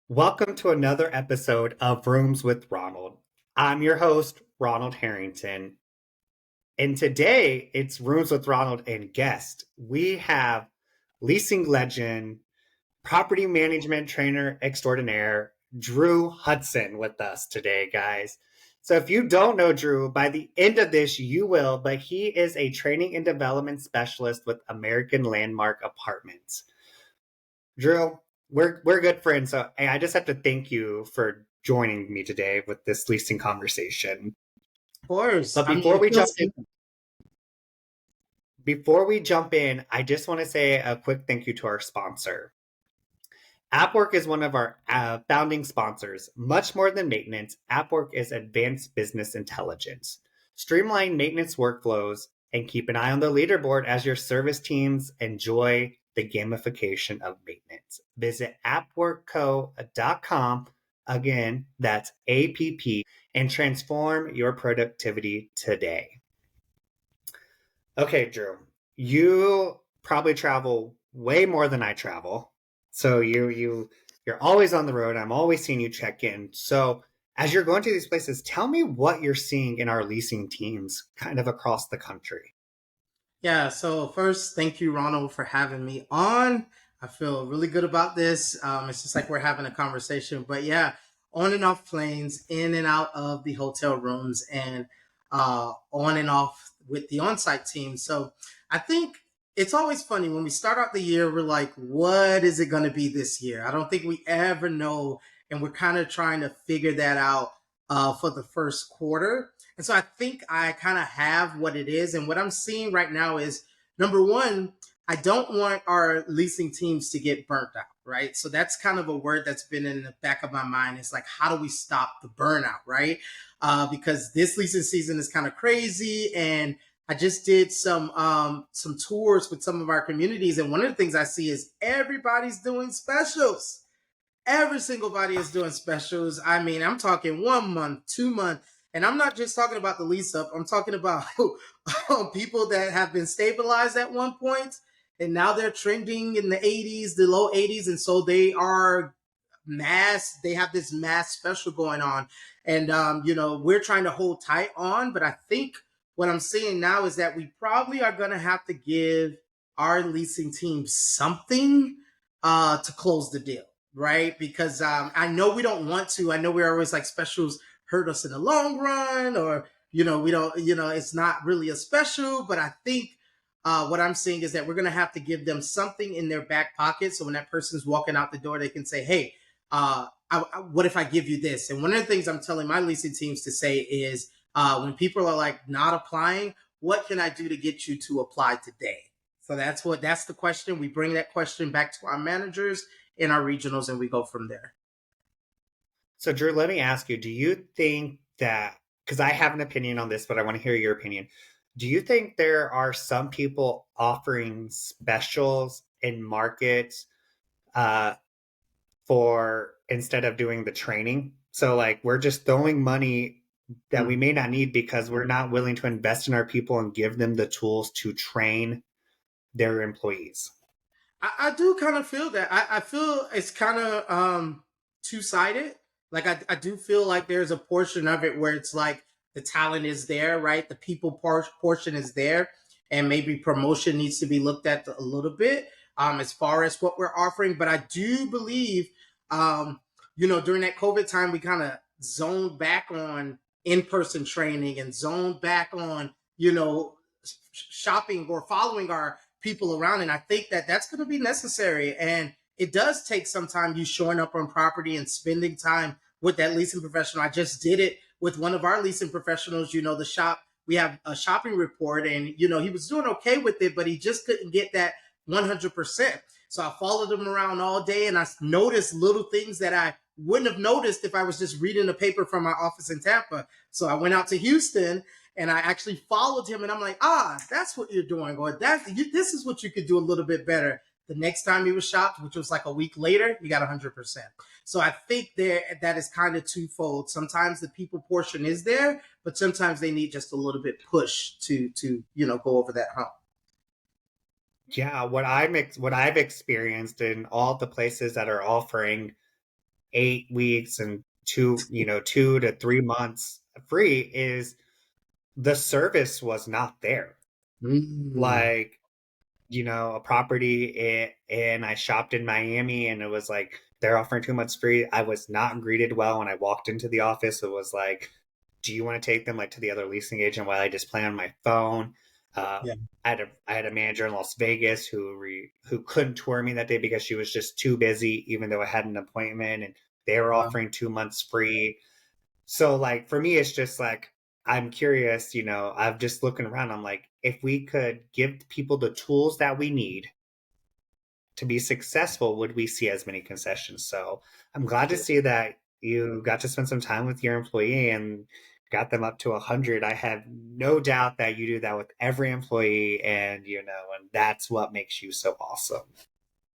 Welcome to another episode of Rooms with Ronald. I'm your host, Ronald Harrington. And today it's Rooms with Ronald and guest. We have leasing legend, property management trainer extraordinaire, Drew Hudson with us today, guys. So if you don't know Drew, by the end of this, you will, but he is a training and development specialist with American Landmark Apartments. Drew, we're good friends, so I just have to thank you for joining me today with this leasing conversation. Of course. But I mean, it feels before we jump in, I just want to say a quick thank you to our sponsor. AppWork is one of our founding sponsors. Much more than maintenance, AppWork is advanced business intelligence. Streamline maintenance workflows and keep an eye on the leaderboard as your service teams enjoy the gamification of maintenance. Visit appworkco.com. Again, that's APP, and transform your productivity today. Okay, Drew, you probably travel way more than I travel. So you're always on the road. I'm always seeing you check in. So as you're going to these places, tell me what you're seeing in our leasing teams kind of across the country. Yeah. So first, thank you, Ronald, for having me on. I feel really good about this. It's just like we're having a conversation. But yeah, on and off planes, in and out of the hotel rooms, and on and off with the on-site team. So I think it's always funny when we start out the year. We're like, what is it going to be this year? I don't think we ever know, and we're kind of trying to figure that out for the first quarter. And so I think I kind of have what it is. And what I'm seeing right now is number one, I don't want our leasing teams to get burnt out, right? So that's kind of a word that's been in the back of my mind. It's like, how do we stop the burnout, right? Because this leasing season is kind of crazy. And I just did some tours with some of our communities. And one of the things I see is everybody's doing specials. Every single body is doing specials. I mean, I'm talking 1 month, 2 month, and I'm not just talking about the lease up. I'm talking about people that have been stabilized at one point, and now they're trending in the 80s, the low 80s, and so they are mass. They have this mass special going on, and we're trying to hold tight on. But I think what I'm seeing now is that we probably are going to have to give our leasing team something to close the deal, right? Because I know we don't want to. I know we're always like specials hurt us in the long run, or we don't. It's not really a special. But I think what I'm seeing is that we're going to have to give them something in their back pocket, so when that person's walking out the door, they can say, "Hey, what if I give you this?" And one of the things I'm telling my leasing teams to say is, when people are like not applying, what can I do to get you to apply today? So that's the question. We bring that question back to our managers in our regionals, and we go from there. So Drew, let me ask you, do you think that, because I have an opinion on this, but I want to hear your opinion. Do you think there are some people offering specials in markets uh, for instead of doing the training? So like we're just throwing money that we may not need because we're not willing to invest in our people and give them the tools to train their employees. I do kind of feel that. I feel it's kind of two-sided. Like I do feel like there's a portion of it where it's like the talent is there, right? The people portion is there, and maybe promotion needs to be looked at a little bit as far as what we're offering. But I do believe, during that COVID time, we kind of zoned back on in-person training and zoned back on, shopping or following our people around. And I think that that's going to be necessary. And it does take some time, you showing up on property and spending time with that leasing professional. I just did it with one of our leasing professionals. The shop, we have a shopping report, and he was doing okay with it, but he just couldn't get that 100%. So I followed him around all day, and I noticed little things that I wouldn't have noticed if I was just reading the paper from my office in Tampa. So I went out to Houston, and I actually followed him, and I'm like, that's what you're doing, or this is what you could do a little bit better. The next time he was shopped, which was like a week later, he got 100%. So I think that is kind of twofold. Sometimes the people portion is there, but sometimes they need just a little bit push to go over that hump. Yeah, what I've experienced in all the places that are offering 8 weeks and 2 to 3 months free is the service was not there. Mm. Like, a property and I shopped in Miami and it was like they're offering 2 months free. I was not greeted well when I walked into the office. It was like, do you want to take them like to the other leasing agent while I just play on my phone? Uh, Yeah. I had a manager in Las Vegas who couldn't tour me that day because she was just too busy, even though I had an appointment, and they were Wow. offering 2 months free. So like for me, it's just like I'm curious, I'm just looking around. I'm like, if we could give people the tools that we need to be successful, would we see as many concessions? So I'm glad to see that you got to spend some time with your employee and got them up to 100. I have no doubt that you do that with every employee, and that's what makes you so awesome.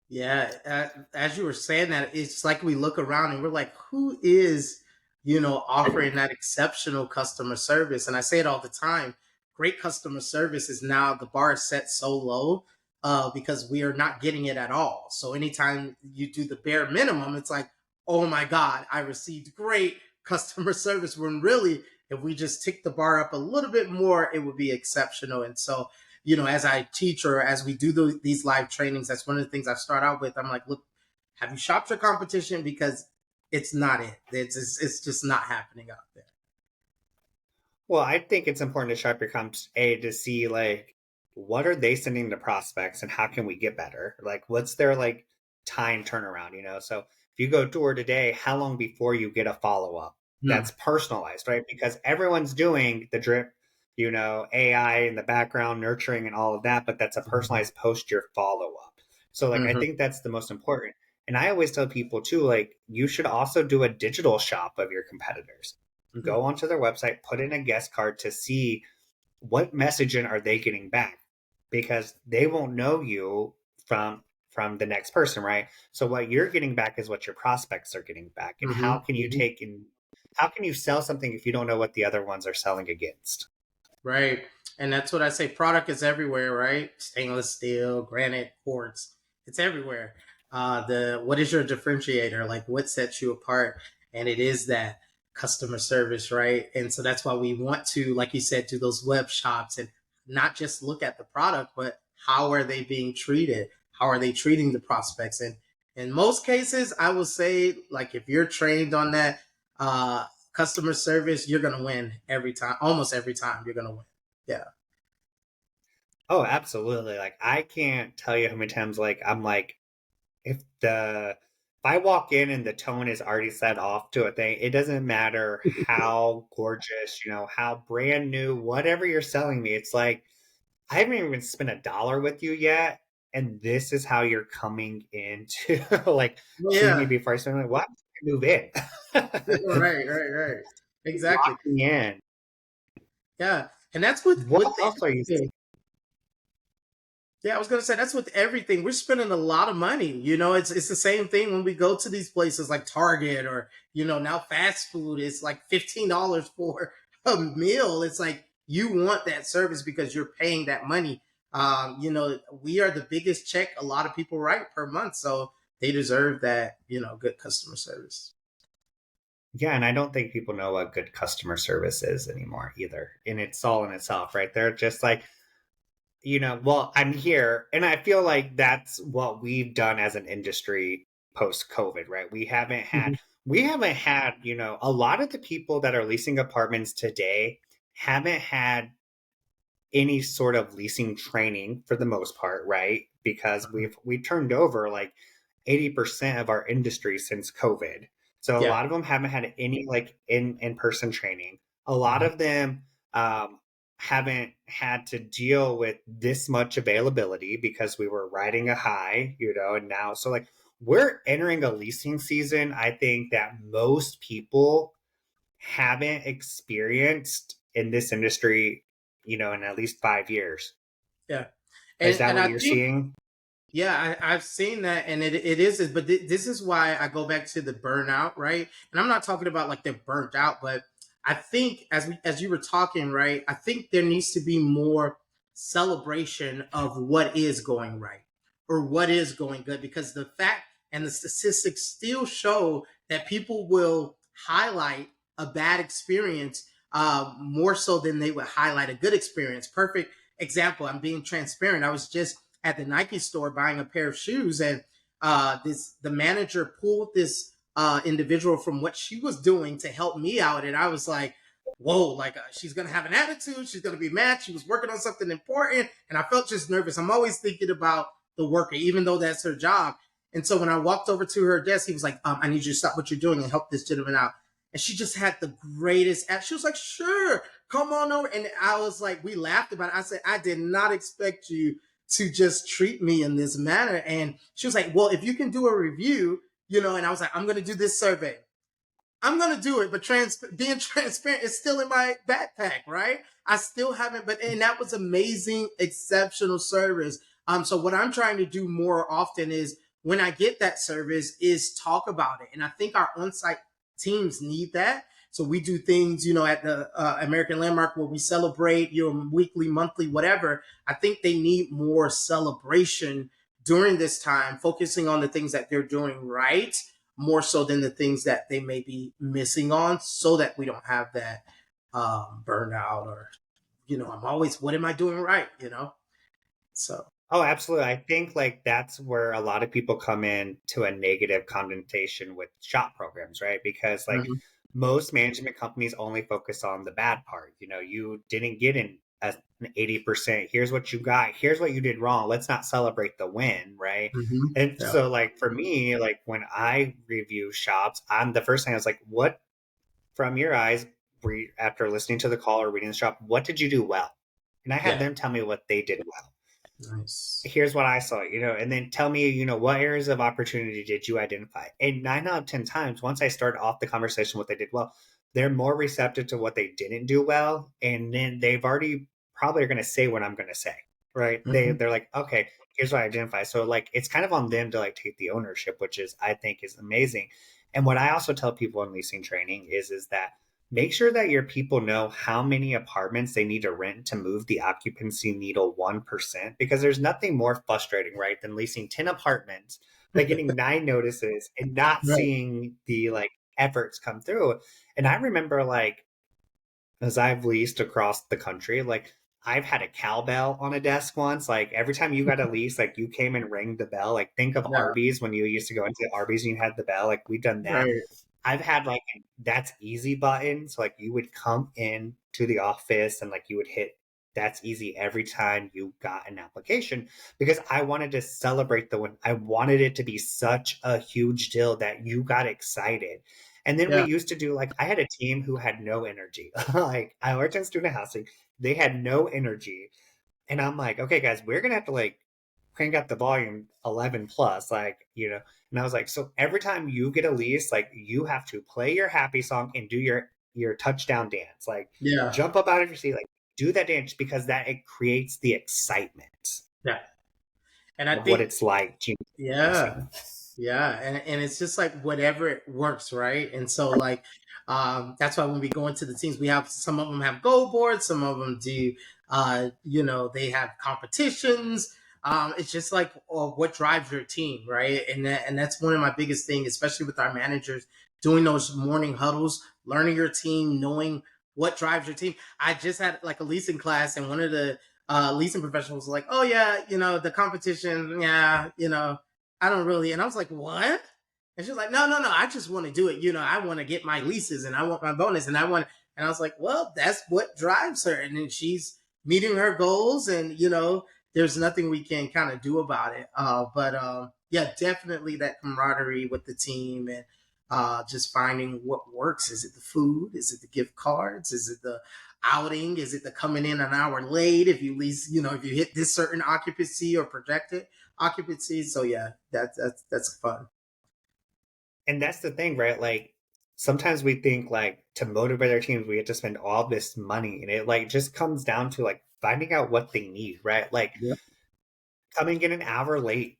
Yeah, as you were saying that, it's like we look around and we're like, who is, offering that exceptional customer service? And I say it all the time. Great customer service is now the bar is set so low because we are not getting it at all. So anytime you do the bare minimum, it's like, oh my God, I received great customer service. When really, if we just tick the bar up a little bit more, it would be exceptional. And so as I teach or as we do these live trainings, that's one of the things I start out with. I'm like, look, have you shopped your competition? Because it's not it. It's just not happening out there. Well, I think it's important to sharp your comps to see like what are they sending to prospects and how can we get better? Like what's their like time turnaround? So if you go tour today, how long before you get a follow-up Hmm. that's personalized, right? Because everyone's doing the drip, AI in the background, nurturing and all of that, but that's a personalized post your follow-up. So like I Hmm. think that's the most important. And I always tell people too, like you should also do a digital shop of your competitors, go onto their website, put in a guest card to see what messaging are they getting back, because they won't know you from the next person, right? So what you're getting back is what your prospects are getting back, and Hmm. Hmm. how can you sell something if you don't know what the other ones are selling against? Right. And that's what I say. Product is everywhere, right? Stainless steel, granite, quartz. It's everywhere. The what is your differentiator? Like what sets you apart? And it is that customer service, right? And so that's why we want to, like you said, do those web shops and not just look at the product, but how are they being treated? How are they treating the prospects? And in most cases, I will say, like if you're trained on that, customer service, you're gonna win every time. Almost every time, you're gonna win. Yeah. Oh, absolutely. Like I can't tell you how many times like I'm like, if I walk in and the tone is already set off to a thing, it doesn't matter how gorgeous, how brand new, whatever you're selling me. It's like I haven't even spent $1 with you yet, and this is how you're coming into like see me Yeah. before I spend like, what? Move in. Right. Right. Right. Exactly. Lock me in. Yeah. And that's with What else are you everything. Yeah, I was gonna say that's with everything. We're spending a lot of money. It's the same thing when we go to these places like Target or now fast food. It's like $15 for a meal. It's like you want that service because you're paying that money. We are the biggest check a lot of people write per month, so they deserve that good customer service. Yeah, and I don't think people know what good customer service is anymore either. And it's all in itself, right? They're just like, well, I'm here. And I feel like that's what we've done as an industry post COVID, right? Mhm. We haven't had, a lot of the people that are leasing apartments today haven't had any sort of leasing training for the most part, right? Because we've turned over like 80% of our industry since COVID. So a Yeah. lot of them haven't had any like in-person training. A lot Mhm. of them haven't had to deal with this much availability because we were riding a high, and now so like we're entering a leasing season. I think that most people haven't experienced in this industry, in at least 5 years. Yeah. Is that And what I you're think seeing? yeah, I've seen that, and it is, but this is why I go back to the burnout, right? And I'm not talking about like they're burnt out, but I think as you were talking, right? I think there needs to be more celebration of what is going right or what is going good, because the fact and the statistics still show that people will highlight a bad experience more so than they would highlight a good experience. Perfect example. I'm being transparent. I was just at the Nike store buying a pair of shoes, and the manager pulled this individual from what she was doing to help me out, and I was like, whoa, like she's gonna have an attitude, she's gonna be mad, she was working on something important, and I felt just nervous. I'm always thinking about the worker, even though that's her job. And so when I walked over to her desk, he was like, I need you to stop what you're doing and help this gentleman out. And she just had the greatest, she was like, sure, come on over. And I was like, we laughed about it. I said, I did not expect you to just treat me in this manner. And she was like, well, if you can do a review, and I was like, I'm going to do this survey. I'm gonna do it, but being transparent is still in my backpack, right? I still haven't, and that was amazing, exceptional service. So what I'm trying to do more often is when I get that service is talk about it, and I think our on-site teams need that. So we do things, at the American Landmark where we celebrate your weekly, monthly, whatever. I think they need more celebration during this time, focusing on the things that they're doing right more so than the things that they may be missing on, so that we don't have that burnout or, I'm always, what am I doing right? So. Oh, absolutely. I think like that's where a lot of people come in to a negative connotation with shop programs, right? Because like Mhm. most management companies only focus on the bad part. You didn't get an 80%. Here's what you got. Here's what you did wrong. Let's not celebrate the win, right? And Yeah. so like for me, like when I review shops, I'm the first thing I was like, what from your eyes, after listening to the call or reading the shop, what did you do well? And I had Yeah. them tell me what they did well. Nice. Here's what I saw, and then tell me, what areas of opportunity did you identify? And 9 out of 10 times, once I start off the conversation what they did well, they're more receptive to what they didn't do well. And then they've already probably are going to say what I'm going to say, right? Hmm. They're like, okay, here's what I identify. So like, it's kind of on them to like take the ownership, which is, I think is amazing. And what I also tell people in leasing training is that make sure that your people know how many apartments they need to rent to move the occupancy needle 1%, because there's nothing more frustrating, right, than leasing 10 apartments, but getting 9 notices and not Right. seeing the like efforts come through. And I remember like as I've leased across the country, like I've had a cowbell on a desk once. Like every time you got a lease, like you came and rang the bell. Like think of Yeah. Arby's when you used to go into Arby's and you had the bell. Like we've done that. Right. I've had like that's easy button. So like you would come in to the office and like you would hit that's easy every time you got an application, because I wanted to celebrate the win. I wanted it to be such a huge deal that you got excited. And then we Yeah. used to do like I had a team who had no energy. Like I worked in student housing. They had no energy. And I'm like, okay, guys, we're gonna have to like crank up the volume 11 plus, and I was like, so every time you get a lease, like you have to play your happy song and do your touchdown dance, like Yeah. jump up out of your seat, like do that dance, because that it creates the excitement Yeah. And I of what think, it's like to yeah. leasing. Yeah, and it's just like whatever it works, right? And so like that's why when we go into the teams, we have some of them have goal boards, some of them do they have competitions. It's just like what drives your team, right? And that's one of my biggest things, especially with our managers doing those morning huddles, learning your team, knowing what drives your team. I just had like a leasing class, and one of the leasing professionals was like, "Oh yeah, the competition, yeah, I don't really." And I was like, what? And she's like, no, no, no. I just want to do it. I want to get my leases and I want my bonus and I want, and I was like, well, that's what drives her. And then she's meeting her goals and, there's nothing we can kind of do about it. But yeah, definitely that camaraderie with the team and just finding what works. Is it the food? Is it the gift cards? Is it the outing? Is it the coming in an hour late if you lease, if you hit this certain occupancy or projected occupancy? So yeah, that's fun. And that's the thing, right? Like sometimes we think like to motivate our teams we have to spend all this money, and it like just comes down to like finding out what they need, right? Like Yep. coming in an hour late,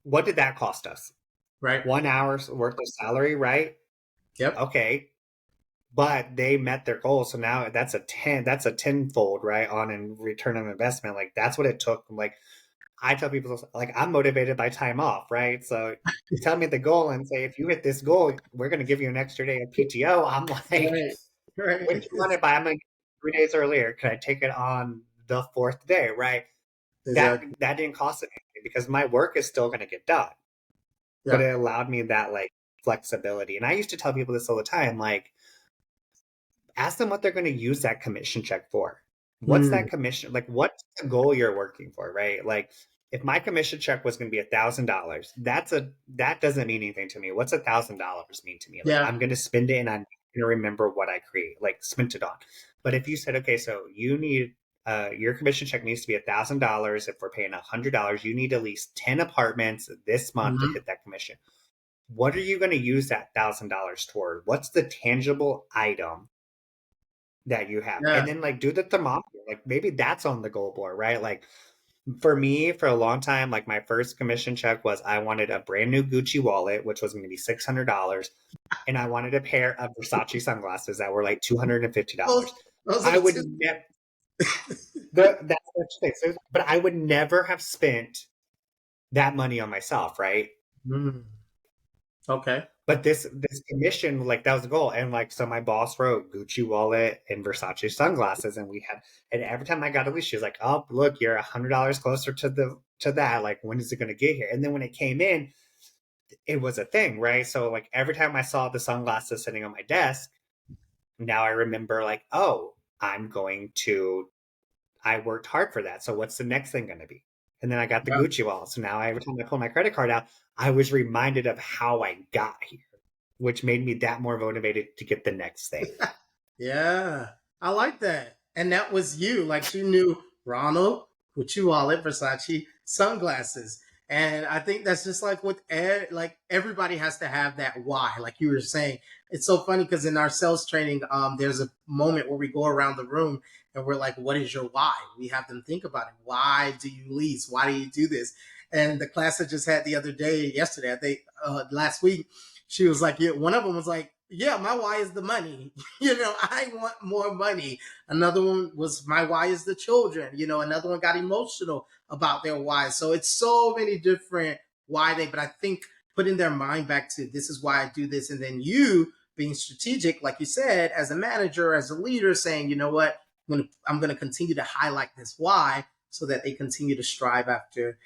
what did that cost us? Right. 1 hour's worth of salary, right? Yep. Okay. But they met their goal. So now that's a tenfold, right? On in return on investment. Like that's what it took. Like I tell people, like, I'm motivated by time off, right? So tell me the goal and say, if you hit this goal, we're going to give you an extra day of PTO. I'm like, Right. Right. when do you want it by? I'm like, 3 days earlier. Can I take it on the fourth day, right? That Exactly. that didn't cost anything because my work is still going to get done. But Yeah. it allowed me that like flexibility. And I used to tell people this all the time, like, ask them what they're going to use that commission check for. What's that Mm. commission? Like, what's the goal you're working for, right? Like, if my commission check was going to be $1,000, that doesn't mean anything to me. What's $1,000 mean to me? Like, Yeah. I'm going to spend it and I'm going to remember what I create, like spent it on. But if you said, okay, so you need your commission check needs to be $1,000. If we're paying $100, you need at least 10 apartments this month to Mhm. hit that commission. What are you going to use that $1,000 toward? What's the tangible item that you have? Yeah. And then like do the thermometer. Like maybe that's on the goal board, right? Like for me, for a long time, like my first commission check was I wanted a brand new Gucci wallet, which was going to be $600, and I wanted a pair of Versace sunglasses that were like $250. Those, those are I the would two. never that's such thing. So, but I would never have spent that money on myself, right? Mm. Okay. But this commission, like that was the goal. And like so my boss wrote Gucci wallet and Versace sunglasses, and we had and every time I got a lease, she was like, oh look, you're $100 closer to that. Like when is it gonna get here? And then when it came in, it was a thing, right? So like every time I saw the sunglasses sitting on my desk, now I remember like, oh, I worked hard for that. So what's the next thing gonna be? And then I got the Yeah. Gucci wallet. So now every time I pull my credit card out, I was reminded of how I got here, which made me that more motivated to get the next thing. Yeah. I like that. And that was you. Like you knew Ronald, Gucci wallet, Versace, sunglasses. And I think that's just like with like everybody has to have that why. Like you were saying, it's so funny because in our sales training, there's a moment where we go around the room and we're like, "What is your why?" We have them think about it. Why do you lease? Why do you do this? And the class I just had the other day, yesterday, I think last week, she was like, yeah, one of them was like, yeah, my why is the money. I want more money. Another one was my why is the children. Another one got emotional about their why. So it's so many different but I think putting their mind back to this is why I do this. And then you being strategic, like you said, as a manager, as a leader, saying, you know what, I'm going to continue to highlight this why so that they continue to strive after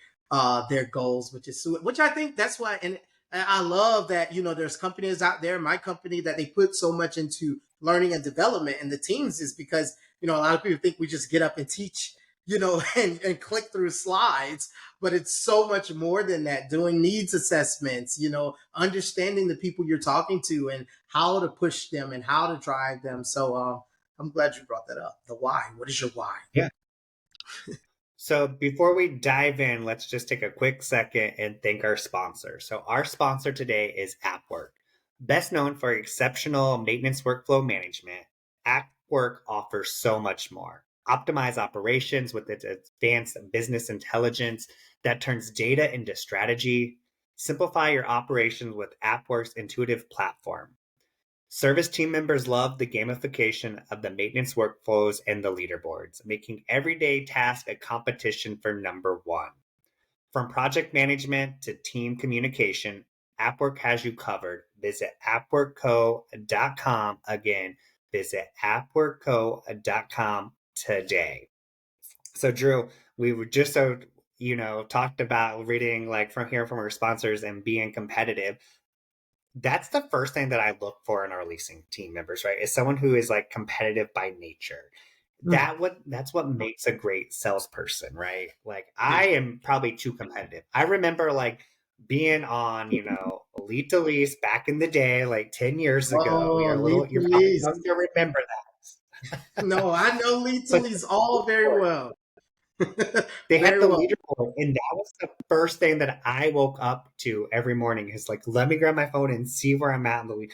their goals, which I think that's why, and I love that, there's companies out there, my company, that they put so much into learning and development. And the teams is because, a lot of people think we just get up and teach, and click through slides, but it's so much more than that. Doing needs assessments, understanding the people you're talking to and how to push them and how to drive them. So I'm glad you brought that up. The why. What is your why? Yeah. So before we dive in, let's just take a quick second and thank our sponsor. So our sponsor today is AppWork. Best known for exceptional maintenance workflow management, AppWork offers so much more. Optimize operations with its advanced business intelligence that turns data into strategy. Simplify your operations with AppWork's intuitive platform. Service team members love the gamification of the maintenance workflows and the leaderboards, making everyday tasks a competition for number one. From project management to team communication, AppWork has you covered. Visit appworkco.com. Again, visit appworkco.com today. So, Drew, we were just talked about reading like from here from our sponsors and being competitive. That's the first thing that I look for in our leasing team members, right? Is someone who is like competitive by nature. Mm. That's what makes a great salesperson, right? Like Yeah. I am probably too competitive. I remember like being on, Lead to Lease back in the day, like 10 years ago. Oh, lead to You're probably lease. young to remember that. No, I know lead to But lease all very well. they had Very the well. leaderboard, and that was the first thing that I woke up to every morning is like, let me grab my phone and see where I'm at in the lead.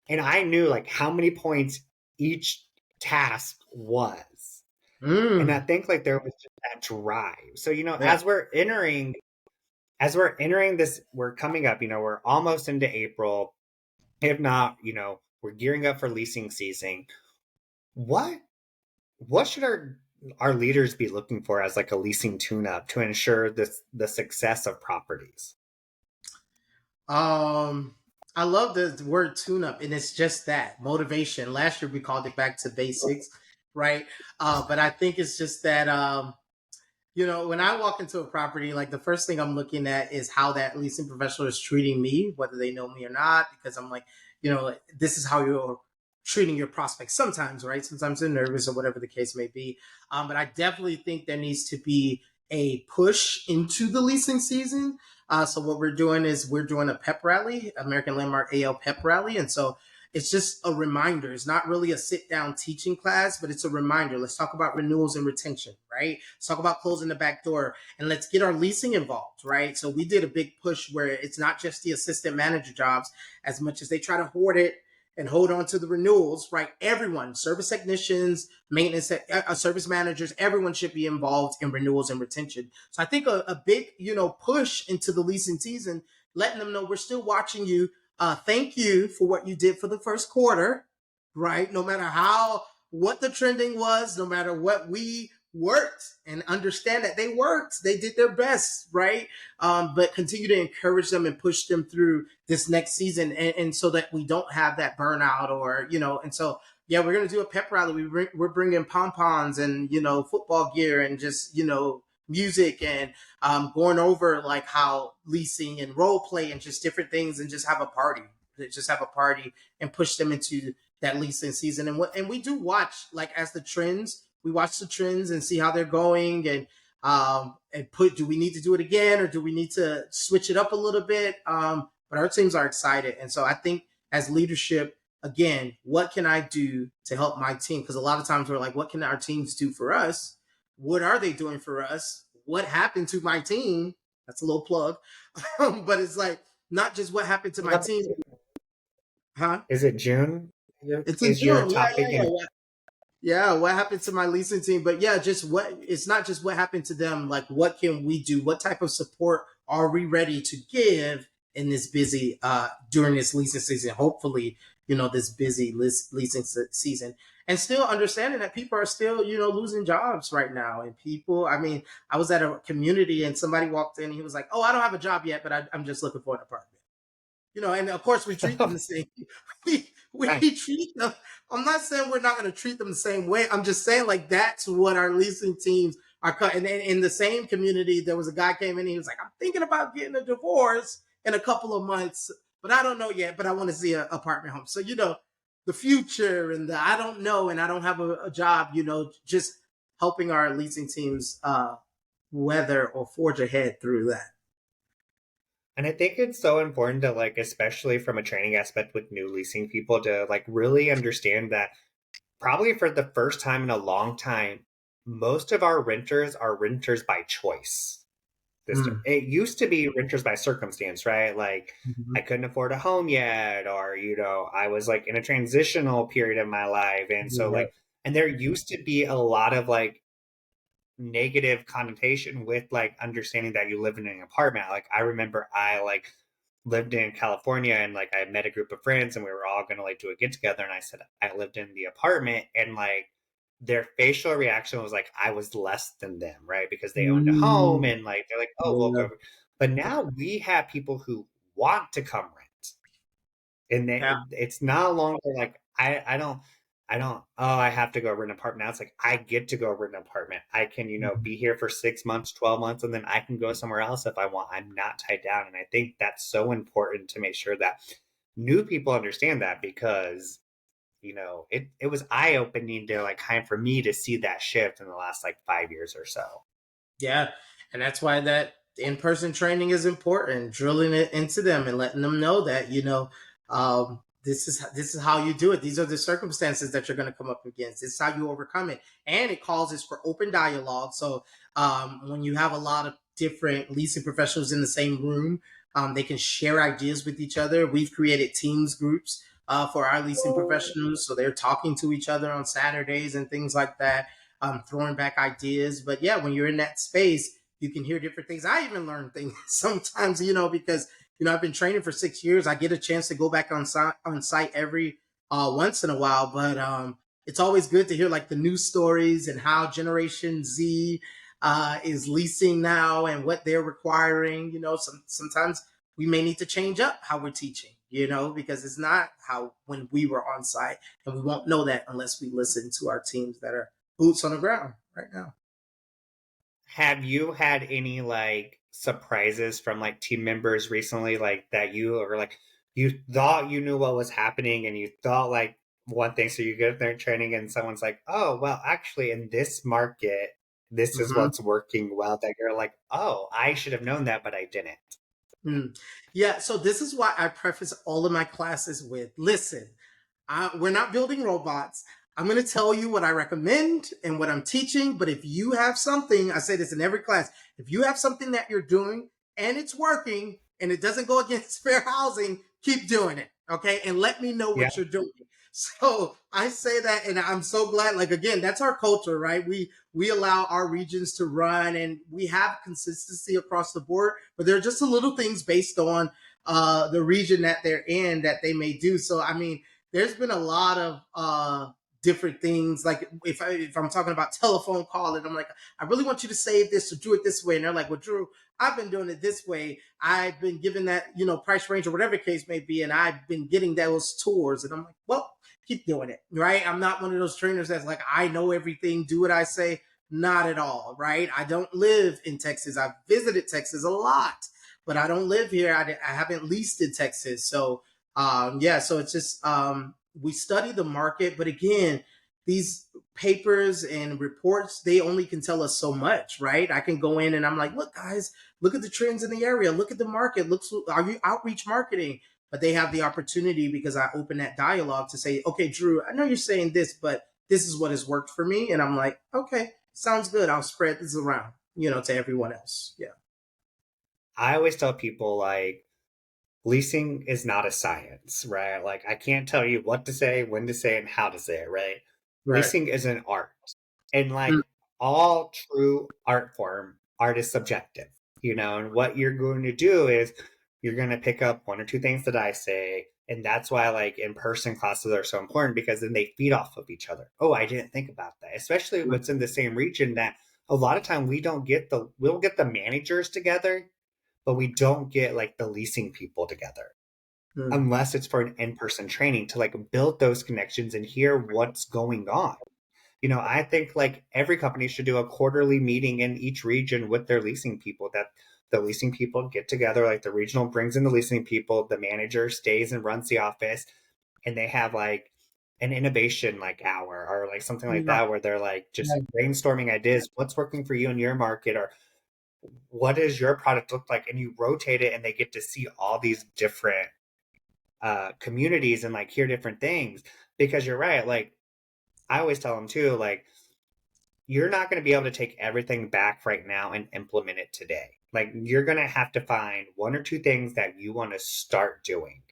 And I knew like how many points each task was. And I Mm. think like there was just that drive. So, Yeah. as we're entering this, we're coming up, we're almost into April. If not, we're gearing up for leasing season. What what should our our leaders be looking for as like a leasing tune-up to ensure the success of properties? Um, I love the word tune up, and it's just that motivation. Last year we called it back to basics, right? But I think it's just that when I walk into a property, like the first thing I'm looking at is how that leasing professional is treating me, whether they know me or not, because I'm like, like, this is how you're treating your prospects sometimes, right? Sometimes they're nervous or whatever the case may be. But I definitely think there needs to be a push into the leasing season. So what we're doing is we're doing a pep rally, American Landmark AL pep rally. And so it's just a reminder. It's not really a sit down teaching class, but it's a reminder. Let's talk about renewals and retention, right? Let's talk about closing the back door, and let's get our leasing involved, right? So we did a big push where it's not just the assistant manager jobs as much as they try to hoard it and hold on to the renewals, right? Everyone, service technicians, maintenance, service managers, everyone should be involved in renewals and retention. So I think a big, push into the leasing season, letting them know we're still watching you. Thank you for what you did for the first quarter, right? No matter what the trending was, no matter what we worked, and understand that they did their best, right? But continue to encourage them and push them through this next season, and so that we don't have that burnout, or and so yeah, we're gonna do a pep rally. We're bringing pom poms and football gear and just music, and going over like how leasing and role play and just different things, and just have a party. Just have a party and push them into that leasing season. And we do watch, like, as the trends. We watch the trends and see how they're going, and do we need to do it again, or do we need to switch it up a little bit? But our teams are excited, and so I think as leadership, again, what can I do to help my team? Because a lot of times we're like, what can our teams do for us? What are they doing for us? What happened to my team? That's a little plug. But it's like, not just what happened to my team, huh? Is it June? It's in Is your June. Yeah, topic yeah, in? yeah. Yeah, what happened to my leasing team? But yeah, just it's not just what happened to them, like what can we do? What type of support are we ready to give in this busy during this leasing season? Hopefully, this busy leasing season, and still understanding that people are still, losing jobs right now. And people, I mean, I was at a community and somebody walked in and he was like, "Oh, I don't have a job yet, but I'm just looking for an apartment." And of course we treat them the same. We Right. treat them. I'm not saying we're not going to treat them the same way. I'm just saying, like, that's what our leasing teams are cut. And then in the same community, there was a guy came in and he was like, "I'm thinking about getting a divorce in a couple of months, but I don't know yet, but I want to see an apartment home." So, the future and the I don't know, and I don't have a job, just helping our leasing teams weather or forge ahead through that. And I think it's so important to like, especially from a training aspect with new leasing people, to like really understand that probably for the first time in a long time, most of our renters are renters by choice. Mm. It used to be renters by circumstance, right? Like Mhm. I couldn't afford a home yet, or I was like in a transitional period of my life, and so Yeah. like, and there used to be a lot of like negative connotation with like understanding that you live in an apartment. Like I remember I like lived in California, and like I met a group of friends and we were all gonna like do a get together, and I said I lived in the apartment, and like their facial reaction was like I was less than them, right? Because they owned a home, Mm. and like they're like, oh, we'll Yeah. go. But now we have people who want to come rent, and Yeah. it's not longer like I don't oh I have to go rent an apartment. Now it's like I get to go rent an apartment. I can Mhm. be here for 6 months, 12 months, and then I can go somewhere else if I want. I'm not tied down, and I think that's so important to make sure that new people understand that, because it was eye opening to like kind of for me to see that shift in the last like 5 years or so. Yeah. And that's why that in-person training is important, drilling it into them and letting them know that, this is how you do it. These are the circumstances that you're going to come up against. This is how you overcome it. And it causes for open dialogue. So when you have a lot of different leasing professionals in the same room, they can share ideas with each other. We've created teams groups for our leasing professionals. So they're talking to each other on Saturdays and things like that, throwing back ideas. But yeah, when you're in that space, you can hear different things. I even learn things sometimes, because I've been training for 6 years. I get a chance to go back on site every once in a while, but it's always good to hear like the news stories and how Generation Z is leasing now and what they're requiring. Sometimes we may need to change up how we're teaching, because it's not how when we were on site, and we won't know that unless we listen to our teams that are boots on the ground right now. Have you had any like surprises from like team members recently, like that you thought you knew what was happening and you thought like one thing, so you get there training and someone's like, oh, well, actually, in this market, this is Mm-hmm. what's working well. That you're like, oh, I should have known that, but I didn't. Mm. Yeah, so this is why I preface all of my classes with listen, we're not building robots. I'm going to tell you what I recommend and what I'm teaching. But if you have something, I say this in every class, if you have something that you're doing and it's working and it doesn't go against fair housing, keep doing it. Okay. And let me know Yeah. what you're doing. So I say that, and I'm so glad. Like again, that's our culture, right? We allow our regions to run, and we have consistency across the board. But there are just some little things based on the region that they're in that they may do. So I mean, there's been a lot of different things. Like if I'm talking about telephone calling, I'm like, I really want you to save this or do it this way, and they're like, well, Drew, I've been doing it this way. I've been given that price range or whatever case may be, and I've been getting those tours, and I'm like, well, keep doing it, right? I'm not one of those trainers that's like, I know everything, do what I say. Not at all, right? I don't live in Texas. I've visited Texas a lot, but I don't live here. I haven't leased in Texas. So, yeah, so it's just, we study the market, but again, these papers and reports, they only can tell us so much, right? I can go in and I'm like, look, guys, look at the trends in the area, look at the market, are you outreach marketing? But they have the opportunity, because I open that dialogue, to say, okay, Drew, I know you're saying this, but this is what has worked for me. And I'm like, okay, sounds good. I'll spread this around, to everyone else. Yeah. I always tell people like leasing is not a science, right? Like I can't tell you what to say, when to say, and how to say it, right? Right. Leasing is an art. And Mm. like all true art form, art is subjective, and what you're going to do is you're going to pick up one or two things that I say. And that's why like in-person classes are so important, because then they feed off of each other. Oh, I didn't think about that. Especially what's in the same region, that a lot of time we'll get the managers together, but we don't get like the leasing people together Mm. unless it's for an in-person training to like build those connections and hear what's going on. I think like every company should do a quarterly meeting in each region with their leasing people, that the leasing people get together, like the regional brings in the leasing people, the manager stays and runs the office, and they have like an innovation like hour or like something like Yeah. that where they're like just brainstorming ideas, what's working for you in your market, or what does your product look like, and you rotate it and they get to see all these different communities and like hear different things. Because you're right, like I always tell them too, like you're not going to be able to take everything back right now and implement it today. Like you're going to have to find one or two things that you want to start doing.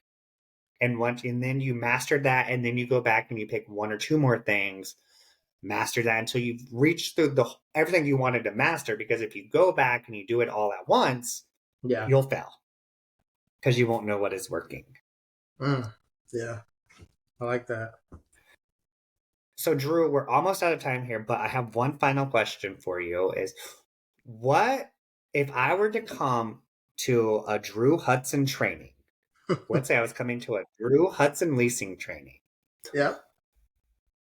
And then you master that, and then you go back and you pick one or two more things, master that until you've reached through the everything you wanted to master. Because if you go back and you do it all at once, Yeah. you'll fail because you won't know what is working. Mm. Yeah. I like that. So Drew, we're almost out of time here, but I have one final question for you is what if I were to come to a Drew Hudson training? Let's say I was coming to a Drew Hudson leasing training. Yeah.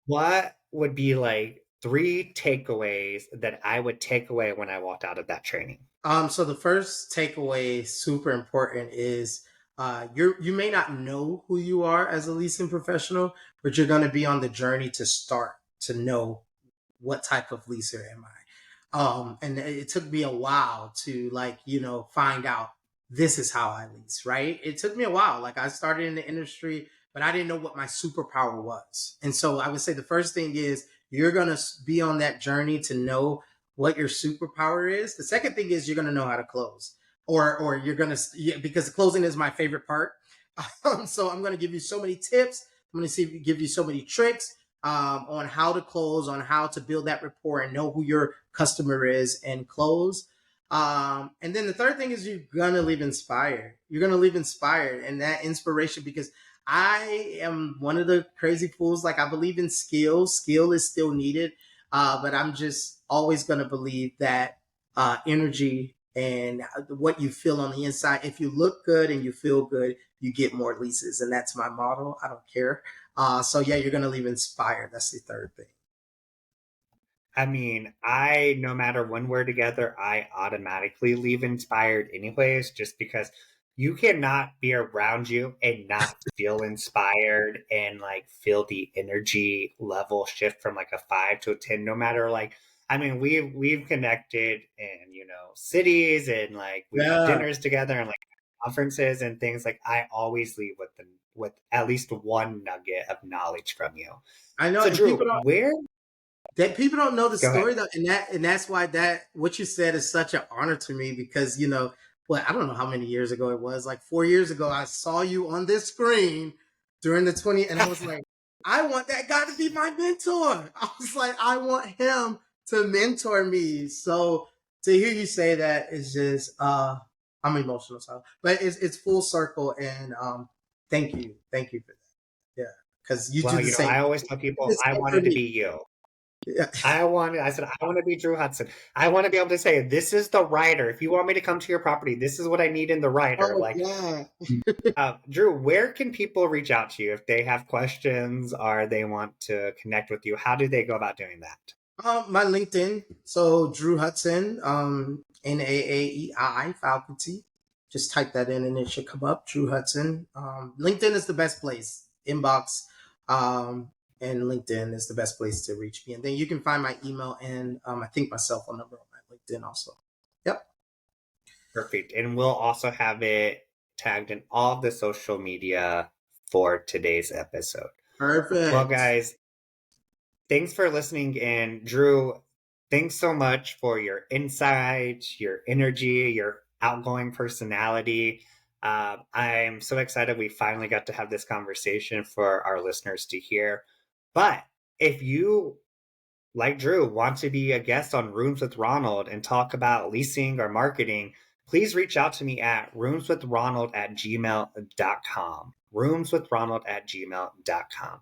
What would be like three takeaways that I would take away when I walked out of that training? So the first takeaway, super important, is you may not know who you are as a leasing professional, but you're going to be on the journey to start to know what type of leaser am I. And it took me a while to find out this is how I lease, right? It took me a while. Like I started in the industry, but I didn't know what my superpower was. And so I would say the first thing is you're going to be on that journey to know what your superpower is. The second thing is you're going to know how to close, or you're going to, because closing is my favorite part. So I'm going to give you so many tips. I'm going to give you so many tricks on how to close, on how to build that rapport and know who your customer is and close. And then the third thing is you're gonna leave inspired. You're gonna leave inspired, and that inspiration, because I am one of the crazy fools. Like, I believe in skill. Skill is still needed, but I'm just always gonna believe that energy and what you feel on the inside. If you look good and you feel good, you get more leases, and that's my motto. I don't care. So yeah, you're gonna leave inspired. That's the third thing. I mean, no matter when we're together, I automatically leave inspired anyways, just because you cannot be around you and not feel inspired and like feel the energy level shift from like a 5 to a 10, no matter like, I mean, we've connected in, cities, and like we've had Yeah, dinners together and like conferences and things. Like, I always leave with at least one nugget of knowledge from you. I know, So and Drew, where that people don't know the go ahead. story though, and that's why that what you said is such an honor to me, because well, I don't know how many years ago it was, like 4 years ago, I saw you on this screen during the 20, and I was like, I want that guy to be my mentor. I was like, I want him to mentor me. So to hear you say that is just I'm emotional, so but it's full circle, and thank you for that. Yeah, because you do Well, the same. I always tell You do people the I same for wanted to me. be you. Yeah. I said, I want to be Drew Hudson. I want to be able to say, this is the writer. If you want me to come to your property, this is what I need in the writer. Oh Like, yeah. Drew, where can people reach out to you if they have questions or they want to connect with you? How do they go about doing that? My LinkedIn. So Drew Hudson, Naaei faculty. Just type that in and it should come up. Drew Hudson. LinkedIn is the best place. Inbox, and LinkedIn is the best place to reach me. And then you can find my email and I think my cell phone number on my LinkedIn also. Yep. Perfect. And we'll also have it tagged in all of the social media for today's episode. Well, Perfect. guys, thanks for listening in. Drew, thanks so much for your insights, your energy, your outgoing personality. I'm so excited we finally got to have this conversation for our listeners to hear. But if you, like Drew, want to be a guest on Rooms with Ronald and talk about leasing or marketing, please reach out to me at roomswithronald@gmail.com. Roomswithronald@gmail.com.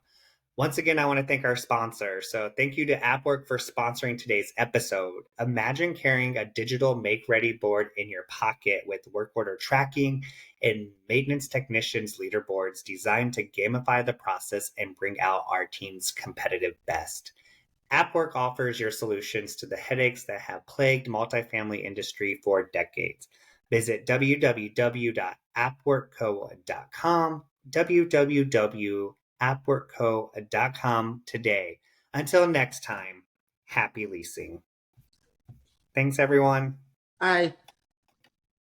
Once again, I want to thank our sponsor. So, thank you to AppWork for sponsoring today's episode. Imagine carrying a digital make ready board in your pocket with work order tracking and maintenance technicians' leaderboards designed to gamify the process and bring out our team's competitive best. AppWork offers your solutions to the headaches that have plagued multifamily industry for decades. Visit www.appworkco.com, www.appworkco.com today. Until next time, happy leasing. Thanks, everyone. Hi.